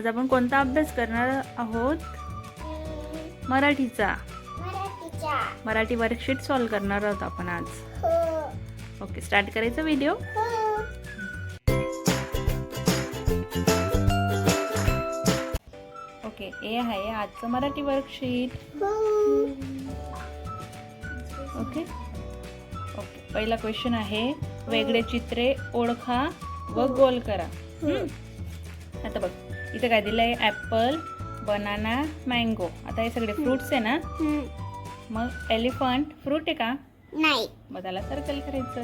आज आपण कोणता अभ्यास करणार आहोत? मराठीचा. मराठी वर्कशीट सॉल्व करणार आहोत आपण आज. ओके, स्टार्ट करायचा व्हिडिओ. ओके, हे आहे आजचं मराठी वर्कशीट. ओके ओके, पहिला क्वेश्चन आहे, वेगळे चित्रे ओळखा व गोल करा. आता बघ, इथे काय दिलंय? Apple, banana, mango. आता हे सगळे फ्रुट्स आहे ना. मग एलिफंट फ्रूट आहे का? नाही. मग त्याला सर्कल करायचं.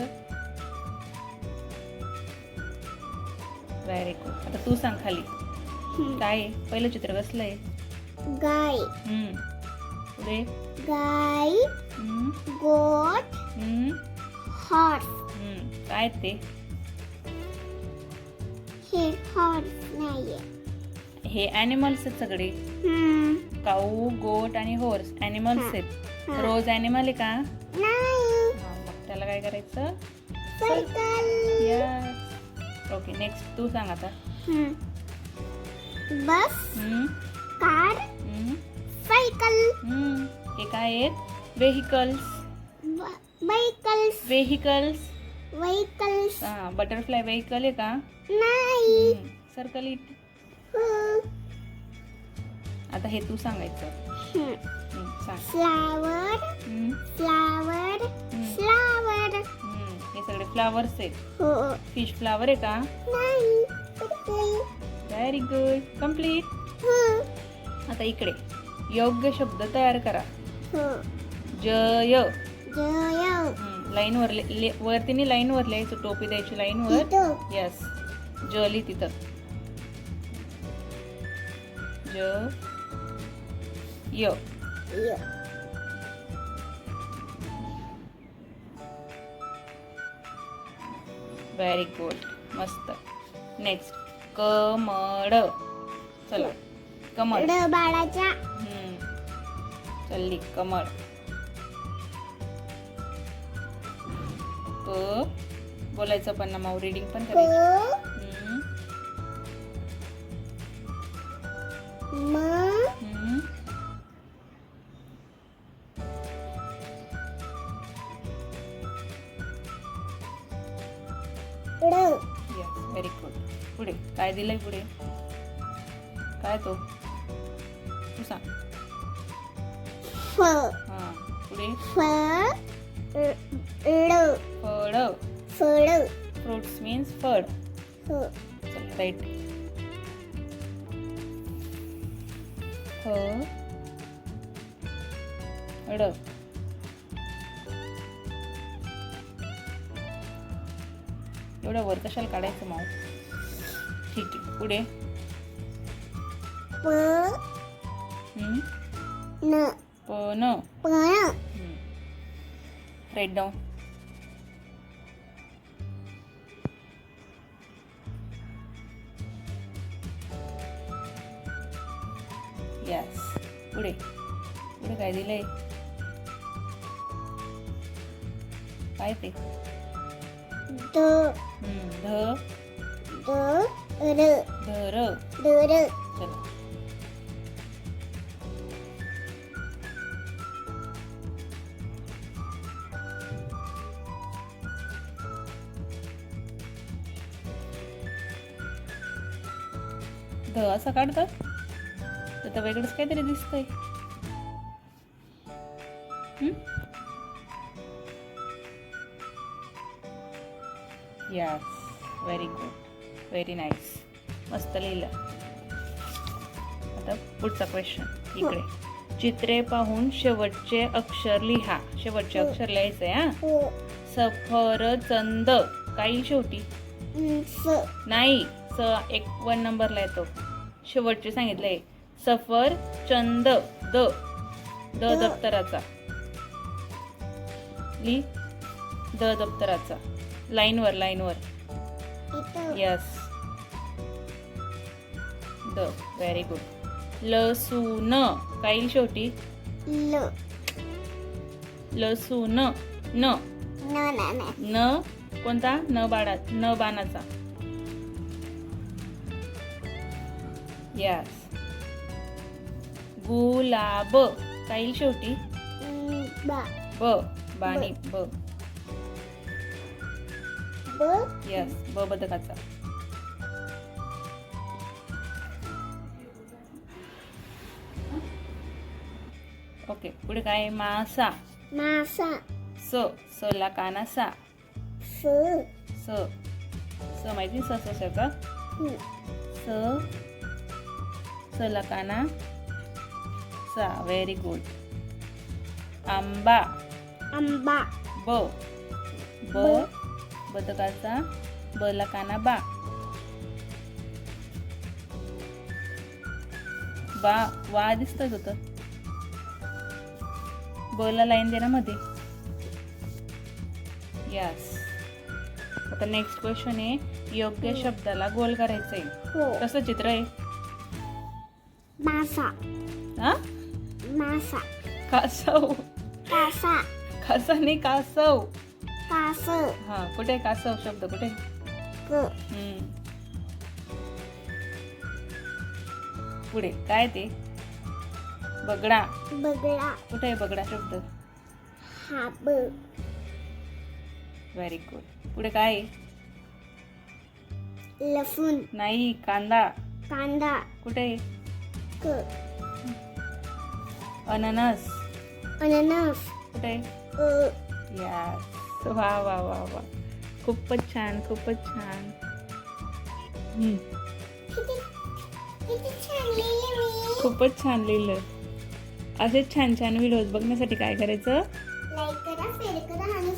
Very good. आता तू सांग खाली काय आहे? पहिलं चित्र कसलं आहे? गाय. पुढे गाय, गोट, हॉर्स. काय ते? हे हॉर्स नाहीये. हे ॲनिमल्स आहेत सगळे. काऊ, गोट आणि हॉर्स ॲनिमल्स आहेत. रोज ॲनिमल आहे का? नाही. मग त्याला काय करायचं? सायकल. यस. ओके, नेक्स्ट तू सांग आता. बस, कार, सायकल. हे काय आहेत? Vehicles. Vehicles. Vehicles. Vehicles. Butterfly vehicle आहे का? नाही. Circle it. आता हे तू सांगायचं. सांग. Flower, flower, flower. हे सगळे फ्लावर्स आहेत. हो. फिश फ्लावर आहे का? नाही. Very good, complete. आता इकडे योग्य शब्द तयार करा. जय. जय. लाईन वर वरतीने लाईन वर लिहायचं, टोपी द्यायची लाईन वर. यस. जली तिथं. ज य. व्हेरी गुड, मस्त. नेक्स्ट कमळ. चला, कमळ. बाळाच्या. चल्ली कमळ. क बोलायचं पण ना, मग रीडिंग पण करायचं. Very good. पुढे काय दिलंय? पुढे काय तो? तू सांग. पुढे फळ. फळ. फ्रुट्स मीन्स फळ. राईट. फळ. एवढं वर कशाला काढायचं मग? ठीक आहे, पुढे पण. Right down. यस. पुढे पुढे काय दिलंय? काय ते? धर. चला. ध असं काढतात तर वेगळंच काहीतरी दिसतंय. Yes, very good, very nice. मस्त लिहिलं. आता पुढचा क्वेश्चन इकडे. चित्रे पाहून शेवटचे अक्षर लिहा. शेवटचे अक्षर लिहायचंय. सफरचंद. काही शेवटी नाही. एक 1 नंबरला येतो. शेवटचे सांगितलंय. सफरचंद. द दप्तराचा. ली द दप्तराचा. लाईनवर. यस. द. Very good. लसूण. काही शेवटी लसूण. न कोणता? न बाणाचा. यस. गुलाब काय येईल शेवटी? बा ब. बाणी ब. ब यस. ब बदकाचा. ओके. पुढे काय आहे? मासा. मासा स. स ला काना सा. स स. स माहिती स स का? स. स ला काना सा. Very good. आंबा. आंबा ब. ब बदकाचा. ब ला काना बा. बा वा दिसतच होत. ब ला लाईन दे ना मध्ये. यस. आता नेक्स्ट क्वेश्चन आहे, योग्य शब्दाला गोल करायचंय. हो कसं चित्र आहे? मासा हा? मासा कासव. कासा कासा नाही, कासव. कास हा. कुठे आहे कासव शब्द? कुठे? क पुढे काय ते? बगडा. बगळा कुठे आहे बगडा शब्द? हा ब व्हेरी गुड. पुढे काय आहे? लसूण नाही, कांदा. कांदा कुठे आहे? क अननस. अननस कुठे आहे? अ यस. वा वा वा वा. खूपच छान, खूपच छान. किती छान लिहिले मी. खूपच छान लिहिलं. असेच छान छान व्हिडिओज बघण्यासाठी काय करायचं? लाईक करा, शेअर करा आणि